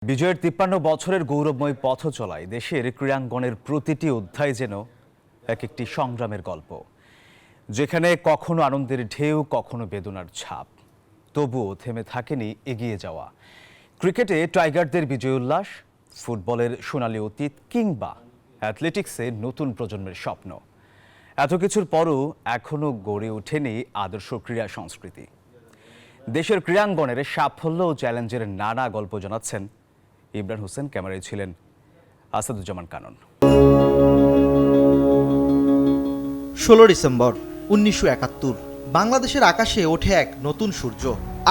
বিজয়ের ৫৩ বছরের গৌরবময় পথ চলায় দেশের ক্রীড়াঙ্গনের প্রতিটি অধ্যায় যেন এক একটি সংগ্রামের গল্প, যেখানে কখনো আনন্দের ঢেউ, কখনো বেদনার ছাপ, তবুও থেমে থাকেনি এগিয়ে যাওয়া। ক্রিকেটে টাইগারদের বিজয় উল্লাস, ফুটবলের সোনালী অতীত, কিংবা অ্যাথলেটিক্সে নতুন প্রজন্মের স্বপ্ন, এত কিছুর পরও এখনো গড়ে ওঠেনি আদর্শ ক্রীড়া সংস্কৃতি। দেশের ক্রীড়াঙ্গনের সাফল্য ও চ্যালেঞ্জের নানা গল্প জানাচ্ছেন ইমরান হোসেন, ক্যামেরায় ছিলেন আসাদুজ্জামান কানন। ১৬ ডিসেম্বর ১৯৭১ বাংলাদেশের আকাশে ওঠে এক নতুন সূর্য।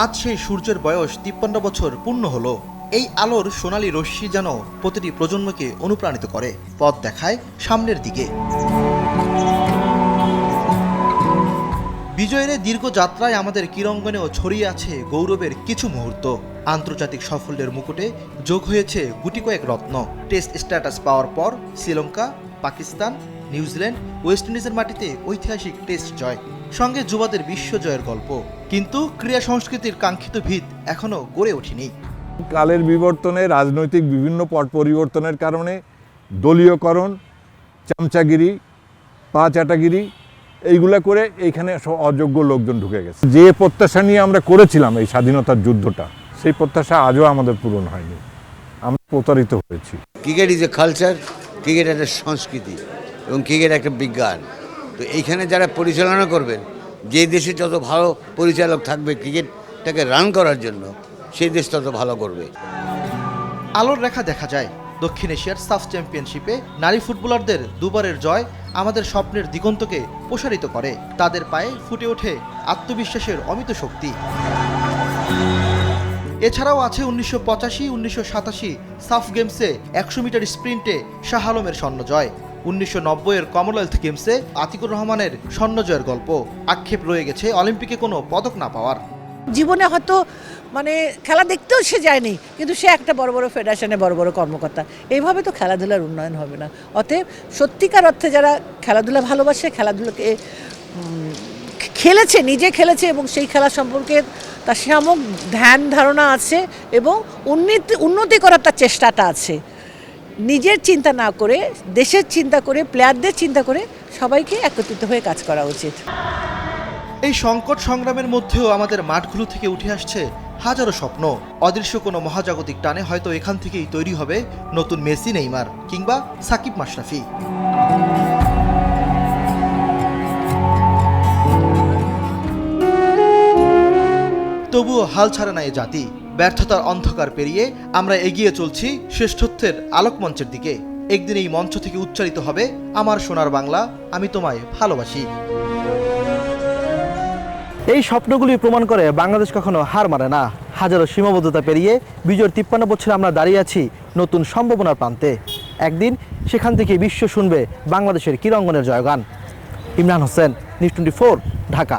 আজ সেই সূর্যের বয়স ৫৩ বছর পূর্ণ হলো। এই আলোর সোনালী রশ্মি যেন প্রতিটি প্রজন্মকে অনুপ্রাণিত করে, পথ দেখায় সামনের দিকে। বিজয়ের দীর্ঘ যাত্রায় আমাদের ক্রীড়াঙ্গনেও ছড়িয়ে আছে গৌরবের কিছু মুহূর্ত। আন্তর্জাতিক সাফল্যের মুকুটে যোগ হয়েছে গুটি কয়েক রত্ন। টেস্ট স্ট্যাটাস পাওয়ার পর শ্রীলঙ্কা, পাকিস্তান, নিউজিল্যান্ড, ওয়েস্ট ইন্ডিজের মাটিতে ঐতিহাসিক টেস্ট জয়, সঙ্গে যুবাদের বিশ্ব জয়ের গল্প। কিন্তু ক্রীড়া সংস্কৃতির কাঙ্ক্ষিত ভিত এখনও গড়ে ওঠেনি। কালের বিবর্তনে, রাজনৈতিক বিভিন্ন পট পরিবর্তনের কারণে দলীয়করণ, চামচাগিরি, পা চাটাগিরি এইগুলা করে এইখানে অযোগ্য লোকজন ঢুকে গেছে। যে প্রত্যাশা নিয়ে আমরা করেছিলাম এই স্বাধীনতার যুদ্ধটা, সেই প্রত্যাশা আজও আমাদের পূরণ হয়নি। আমরা প্রতারিত হয়েছি। Cricket is a culture, cricket একটা সংস্কৃতি এবং ক্রিকেট একটা বিজ্ঞান। তো এইখানে যারা পরিচালনা করবেন, যে দেশে যত ভালো পরিচালক থাকবে ক্রিকেটটাকে রান করার জন্য, সেই দেশ তত ভালো করবে। আলোর রেখা দেখা যায় দক্ষিণ এশিয়ার সাফ চ্যাম্পিয়নশিপে নারী ফুটবলারদের দুবারের জয় আমাদের স্বপ্নের দিগন্তকে প্রসারিত করে। তাদের পায়ে ফুটে ওঠে আত্মবিশ্বাসের অমিত শক্তি। এছাড়াও আছে ১৯৮৫, ১৯৮৭ সাফ গেমসে ১০০ মিটার স্প্রিন্টে শাহ আলমের স্বর্ণজয়, ১৯৯০-এর কমনওয়েলথ গেমসে আতিকুর রহমানের স্বর্ণজয়ের গল্প। আক্ষেপ রয়ে গেছে অলিম্পিকে কোনো পদক না পাওয়ার। জীবনে হয়তো খেলা দেখতেও সে যায়নি, কিন্তু সে একটা বড় বড় ফেডারেশনে বড় বড় কর্মকর্তা। এইভাবে তো খেলাধুলার উন্নয়ন হবে না। অতএব সত্যিকার অর্থে যারা খেলাধুলা ভালোবাসে, খেলাধুলাকে খেলেছে, নিজে খেলেছে এবং সেই খেলা সম্পর্কে তার সামগ্রিক ধ্যান ধারণা আছে এবং উন্নতি করার তার চেষ্টাটা আছে। নিজের চিন্তা না করে, দেশের চিন্তা করে, প্লেয়ারদের চিন্তা করে সবাইকে একত্রিত হয়ে কাজ করা উচিত। এই সংকট সংগ্রামের মধ্যেও আমাদের মাঠগুলো থেকে উঠে আসছে হাজারো স্বপ্ন। অদৃশ্য কোনো মহাজাগতিক টানে হয়তো এখান থেকেই তৈরি হবে নতুন মেসি, নেইমার কিংবা সাকিব মাশরাফি। তবুও হাল ছাড়ে না এ জাতি। ব্যর্থতার অন্ধকার পেরিয়ে আমরা এগিয়ে চলছি শ্রেষ্ঠত্বের আলোকমঞ্চের দিকে। একদিন এই মঞ্চ থেকে উচ্চারিত হবে, আমার সোনার বাংলা, আমি তোমায় ভালোবাসি। এই স্বপ্নগুলি প্রমাণ করে বাংলাদেশ কখনো হার মানে না। হাজারো সীমাবদ্ধতা পেরিয়ে বিজয়ের ৫৩ বছরে আমরা দাঁড়িয়ে আছি নতুন সম্ভাবনার প্রান্তে। একদিন সেখান থেকে বিশ্ব শুনবে বাংলাদেশের ক্রীড়াঙ্গনের জয়গান। ইমরান হোসেন, নিউজ 24, ঢাকা।